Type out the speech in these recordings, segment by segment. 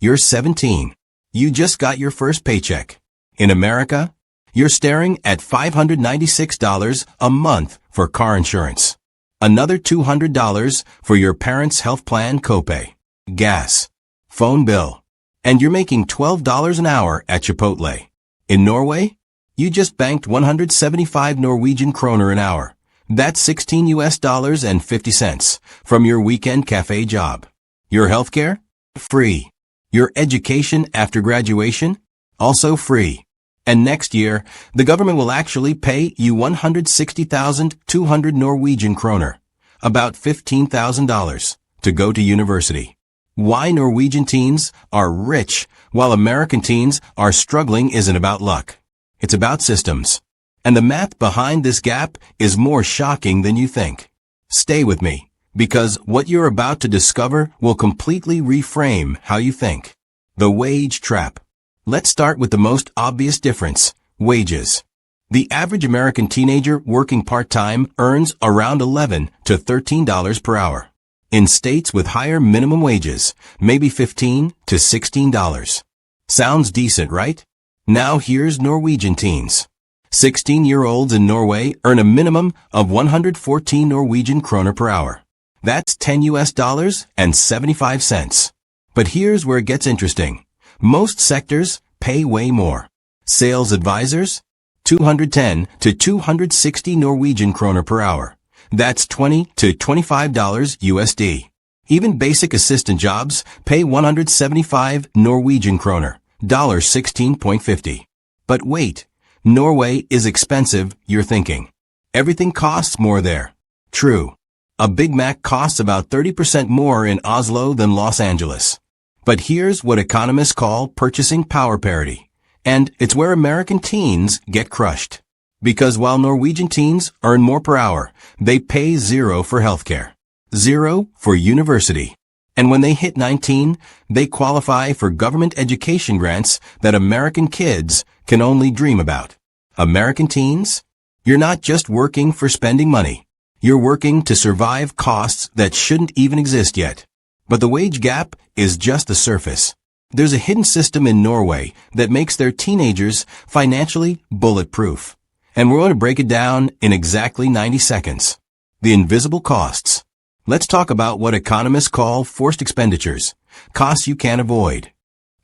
You're 17. You just got your first paycheck. In America, you're staring at $596 a month for car insurance. Another $200 for your parents' health plan copay, gas, phone bill, and you're making $12 an hour at Chipotle. In Norway, you just banked 175 Norwegian kroner an hour. That's $16.50 from your weekend cafe job. Your healthcare? Free. Your education after graduation? Also free. And next year, the government will actually pay you 160,200 Norwegian kroner, about $15,000, to go to university. Why Norwegian teens are rich while American teens are struggling isn't about luck. It's about systems. And the math behind this gap is more shocking than you think. Stay with me, because what you're about to discover will completely reframe how you think. The wage trap. Let's start with the most obvious difference, wages. The average American teenager working part-time earns around $11 to $13 per hour. In states with higher minimum wages, maybe $15 to $16. Sounds decent, right? Now here's Norwegian teens. 16-year-olds in Norway earn a minimum of 114 Norwegian kroner per hour. That's $10 and 75 cents. But here's where it gets interesting. Most sectors pay way more. Sales advisors? 210 to 260 Norwegian kroner per hour. That's $20 to $25 USD. Even basic assistant jobs pay 175 Norwegian kroner, $16.50. But wait. Norway is expensive, you're thinking. Everything costs more there. True. A Big Mac costs about 30% more in Oslo than Los Angeles. But here's what economists call purchasing power parity. And it's where American teens get crushed. Because while Norwegian teens earn more per hour, they pay zero for healthcare. Zero for university. And when they hit 19, they qualify for government education grants that American kids can only dream about. American teens? You're not just working for spending money. You're working to survive costs that shouldn't even exist yet. But the wage gap is just the surface. There's a hidden system in Norway that makes their teenagers financially bulletproof. And we're going to break it down in exactly 90 seconds. The invisible costs. Let's talk about what economists call forced expenditures, costs you can't avoid.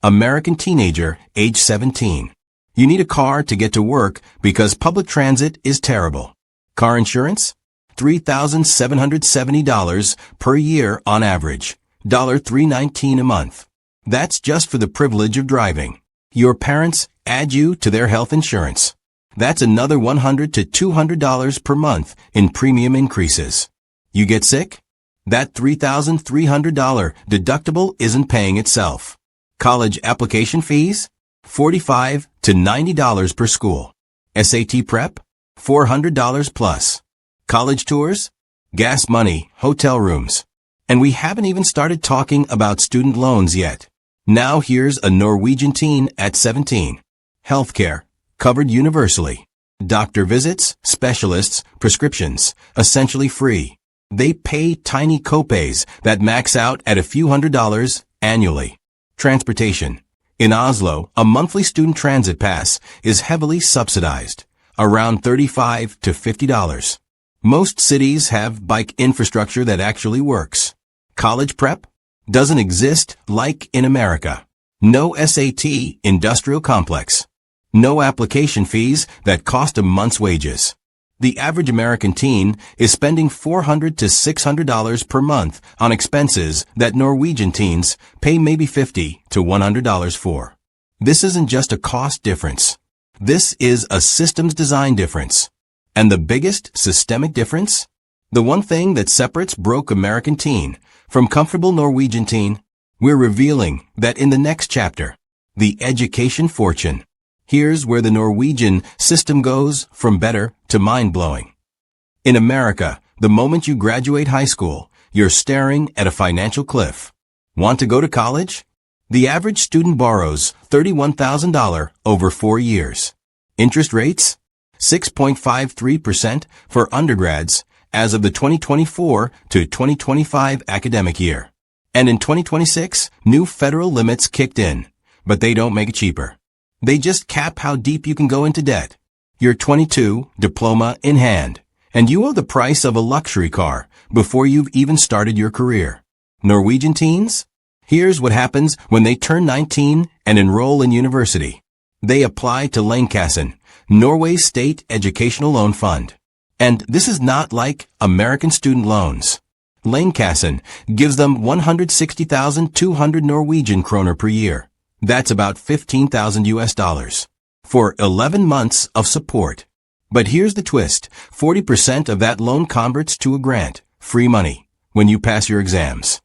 American teenager, age 17. You need a car to get to work because public transit is terrible. Car insurance? $3,770 per year on average, $319 a month. That's just for the privilege of driving. Your parents add you to their health insurance. That's another $100 to $200 per month in premium increases. You get sick? That $3,300 deductible isn't paying itself. College application fees? $45 to $90 per school. SAT prep? $400 plus. College tours? Gas money, hotel rooms. And we haven't even started talking about student loans yet. Now here's a Norwegian teen at 17. Healthcare, covered universally. Doctor visits, specialists, prescriptions, essentially free. They pay tiny copays that max out at a few $100s annually. Transportation. In Oslo, a monthly student transit pass is heavily subsidized, around $35 to $50. Most cities have bike infrastructure that actually works. College prep doesn't exist like in America. No SAT industrial complex. No application fees that cost a month's wages. The average American teen is spending $400 to $600 per month on expenses that Norwegian teens pay maybe $50 to $100 for. This isn't just a cost difference. This is a systems design difference. And the biggest systemic difference? The one thing that separates broke American teen from comfortable Norwegian teen? We're revealing that in the next chapter. The education fortune. Here's where the Norwegian system goes from better to mind-blowing. In America, the moment you graduate high school, you're staring at a financial cliff. Want to go to college? The average student borrows $31,000 over 4 years. Interest rates? 6.53% for undergrads as of the 2024 to 2025 academic year. And in 2026, new federal limits kicked in, but they don't make it cheaper. They just cap how deep you can go into debt. You're 22, diploma in hand, and you owe the price of a luxury car before you've even started your career. Norwegian teens? Here's what happens when they turn 19 and enroll in university. They apply to Lånekassen, Norway's state educational loan fund. And this is not like American student loans. Lånekassen gives them 160,200 Norwegian kroner per year. That's about 15,000 US dollars. For 11 months of support. But here's the twist. 40% of that loan converts to a grant, free money, when you pass your exams.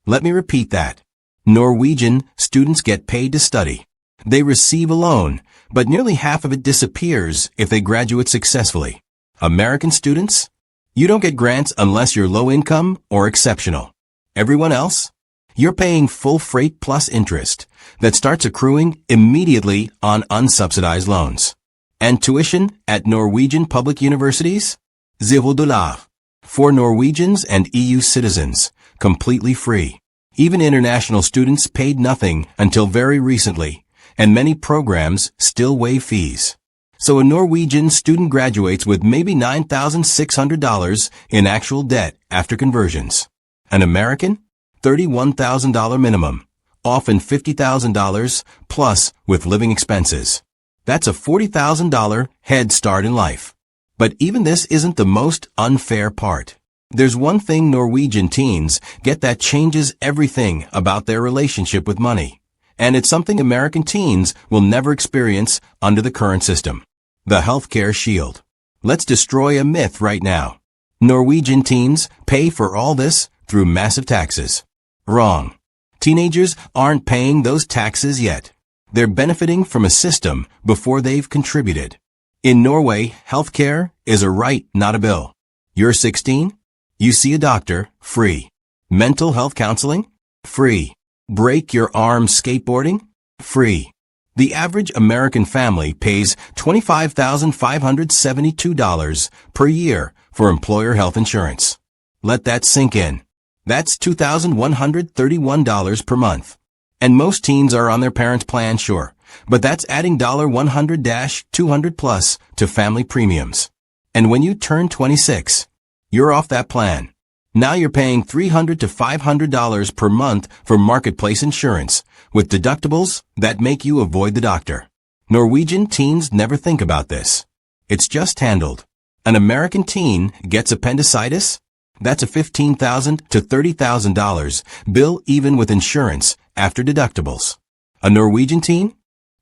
Let me repeat that. Norwegian students get paid to study. They receive a loan, but nearly half of it disappears if they graduate successfully. American students? You don't get grants unless you're low income or exceptional. Everyone else? You're paying full freight plus interest that starts accruing immediately on unsubsidized loans. And tuition at Norwegian public universities? $0 for Norwegians and EU citizens, completely free. Even international students paid nothing until very recently, and many programs still waive fees. So a Norwegian student graduates with maybe $9,600 in actual debt after conversions. An American? $31,000 minimum, often $50,000 plus with living expenses. That's a $40,000 head start in life. But even this isn't the most unfair part. There's one thing Norwegian teens get that changes everything about their relationship with money. And it's something American teens will never experience under the current system. The healthcare shield. Let's destroy a myth right now. Norwegian teens pay for all this through massive taxes. Wrong. Teenagers aren't paying those taxes yet. They're benefiting from a system before they've contributed. In Norway, healthcare is a right, not a bill. You're 16? You see a doctor? Free. Mental health counseling? Free. Break your arm skateboarding? Free. The average American family pays $25,572 per year for employer health insurance. Let that sink in. That's $2,131 per month. And most teens are on their parents' plan, sure, but that's adding $100-200 plus to family premiums. And when you turn 26, you're off that plan. Now you're paying $300 to $500 per month for marketplace insurance, with deductibles that make you avoid the doctor. Norwegian teens never think about this. It's just handled. An American teen gets appendicitis? That's a $15,000 to $30,000 bill even with insurance after deductibles. A Norwegian teen?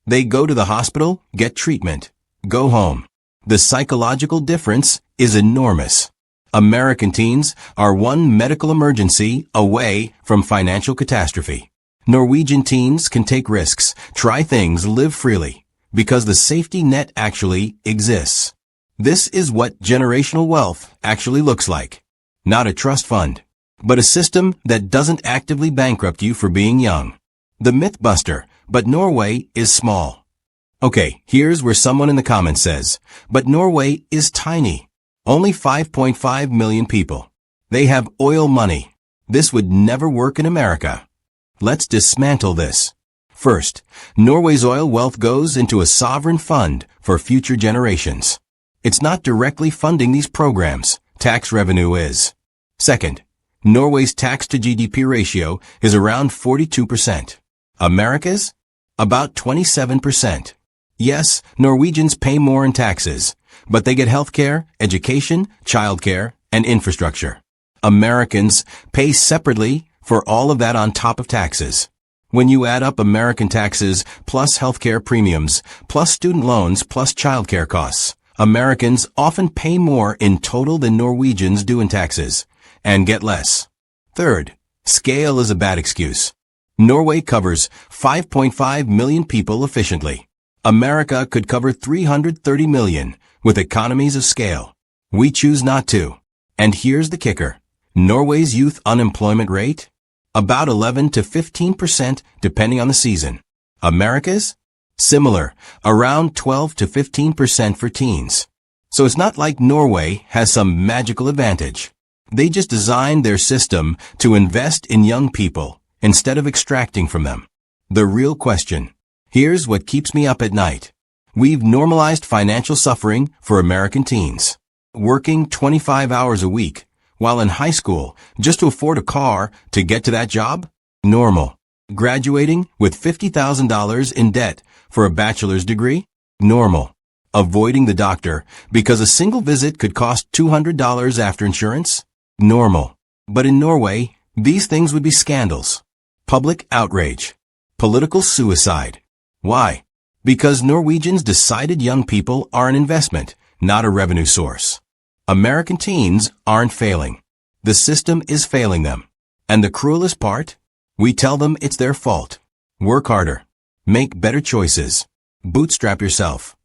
They go to the hospital, get treatment, go home. The psychological difference is enormous. American teens are one medical emergency away from financial catastrophe. Norwegian teens can take risks, try things, live freely, because the safety net actually exists. This is what generational wealth actually looks like. Not a trust fund, but a system that doesn't actively bankrupt you for being young. The myth buster, but Norway is small. Okay, here's where someone in the comments says, but Norway is tiny. Only 5.5 million people. They have oil money. This would never work in America. Let's dismantle this. First, Norway's oil wealth goes into a sovereign fund for future generations. It's not directly funding these programs. Tax revenue is. Second, Norway's tax to GDP ratio is around 42%. America's? About 27%. Yes, Norwegians pay more in taxes, but they get healthcare, education, childcare, and infrastructure. Americans pay separately for all of that on top of taxes. When you add up American taxes plus healthcare premiums, plus student loans, plus childcare costs, Americans often pay more in total than Norwegians do in taxes, and get less. Third, scale is a bad excuse. Norway covers 5.5 million people efficiently. America could cover 330 million with economies of scale. We choose not to. And here's the kicker. Norway's youth unemployment rate? About 11 to 15% depending on the season. America's? Similar, around 12 to 15% for teens. So it's not like Norway has some magical advantage. They just designed their system to invest in young people instead of extracting from them. The real question. Here's what keeps me up at night. We've normalized financial suffering for American teens. Working 25 hours a week while in high school just to afford a car to get to that job? Normal. Graduating with $50,000 in debt for a bachelor's degree? Normal. Avoiding the doctor because a single visit could cost $200 after insurance? Normal. But in Norway, these things would be scandals. Public outrage. Political suicide. Why? Because Norwegians decided young people are an investment, not a revenue source. American teens aren't failing. The system is failing them. And the cruelest part? We tell them it's their fault. Work harder. Make better choices. Bootstrap yourself.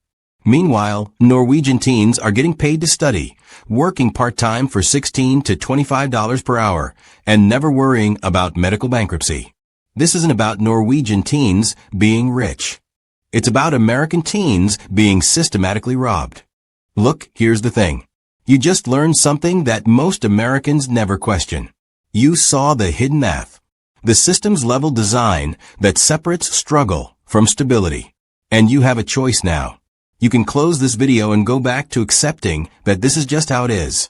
Meanwhile, Norwegian teens are getting paid to study, working part-time for $16 to $25 per hour, and never worrying about medical bankruptcy. This isn't about Norwegian teens being rich. It's about American teens being systematically robbed. Look, here's the thing. You just learned something that most Americans never question. You saw the hidden math. The system's level design that separates struggle from stability. And you have a choice now. You can close this video and go back to accepting that this is just how it is.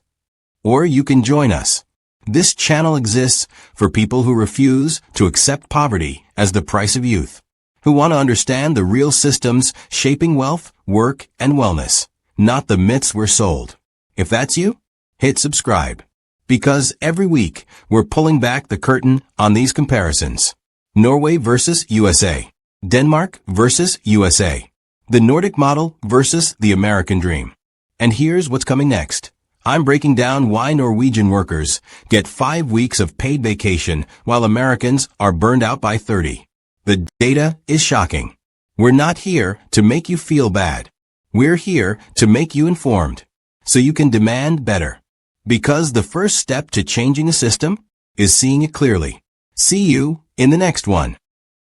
Or you can join us. This channel exists for people who refuse to accept poverty as the price of youth, who want to understand the real systems shaping wealth, work, and wellness, not the myths we're sold. If that's you, hit subscribe. Because every week, we're pulling back the curtain on these comparisons. Norway versus USA. Denmark versus USA. The Nordic model versus the American dream. And here's what's coming next. I'm breaking down why Norwegian workers get 5 weeks of paid vacation while Americans are burned out by 30. The data is shocking. We're not here to make you feel bad. We're here to make you informed, so you can demand better. Because the first step to changing a system is seeing it clearly. See you in the next one.